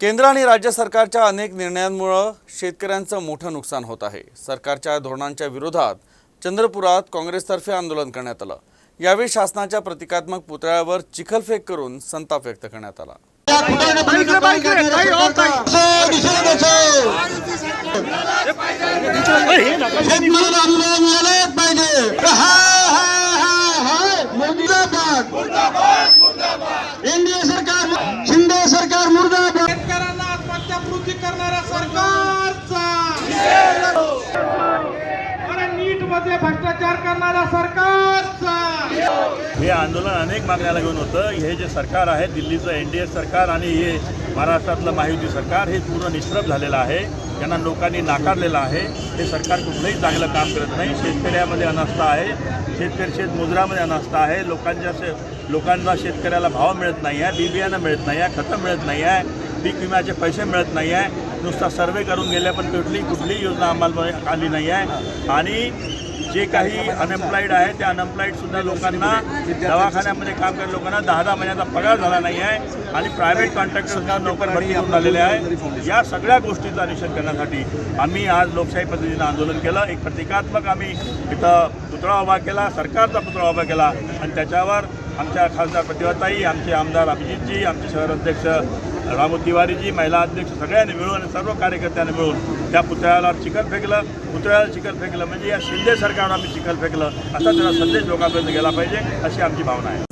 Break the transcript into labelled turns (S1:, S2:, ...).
S1: केंद्र आणि राज्य सरकारच्या अनेक निर्णयांमुळे शेतकऱ्यांचं मोठं नुकसान होत आहे। सरकारच्या धोरणांच्या विरोधात चंद्रपुरात काँग्रेसतर्फे आंदोलन करण्यात आलं। यावेळी शासनाच्या प्रतिकात्मक पुतळ्यावर चिखलफेक करून संताप व्यक्त करण्यात आला।
S2: एनडीए सरकार, शिंदे सरकार मुर्दाबाद।
S3: शेतकऱ्यांना आत्महत्यापूर्ती करणाऱ्या सरकारचा आणि नीटमध्ये भ्रष्टाचार करणाऱ्या सरकारचा
S4: हे आंदोलन अनेक मागण्याला घेऊन होतं। हे जे सरकार आहे दिल्लीचं एनडीए सरकार आणि हे महाराष्ट्रातलं महायुती सरकार हे पूर्ण निष्प्रभ झालेलं आहे। त्यांना लोकांनी नाकारलेलं आहे। हे सरकार कुठलंही चांगलं काम करत नाही। शेतकऱ्यामध्ये अनास्था आहे, शेतकरी शेतमजुरामध्ये अनास्था आहे। लोकांना शेतकऱ्याला भाव मिळत नाही आहे, बियाणं मिळत नाही आहे, खतं मिळत नाही आहे, पीक विम्याचे पैसे मिळत नाही आहे। नुसता सर्वे करून गेले पण कुठलीही योजना अंमलबजावणी आली नाही आहे। आणि जे काही अनएम्प्लॉईड आहे त्या अनएम्प्लॉईडसुद्धा लोकांना दवाखान्यामध्ये काम करणाऱ्या लोकांना 10 महिन्याचा पगार झाला नाही आहे आणि प्रायव्हेट कॉन्ट्रॅक्टरसुद्धा नोकर भरती करून आलेले आहे। या सगळ्या गोष्टीचा निषेध करण्यासाठी आम्ही आज लोकशाही पद्धतीनं आंदोलन केलं। एक प्रतिकात्मक आम्ही इथं पुतळा उभा केला, सरकारचा पुतळा उभा केला आणि त्याच्यावर आमच्या खासदार प्रतिभाताई, आमचे आमदार अभिजितजी, आमचे शहर अध्यक्ष रामू तिवारीजी, महिला अध्यक्ष सगळ्यांनी मिळून आणि सर्व कार्यकर्त्यांनी मिळून त्या पुतळ्याला चिखल फेकलं। पुतळ्याला चिखल फेकलं म्हणजे या शिंदे सरकारवर आम्ही चिखल फेकलं असा त्याला संदेश लोकांपर्यंत गेला पाहिजे अशी आमची भावना आहे।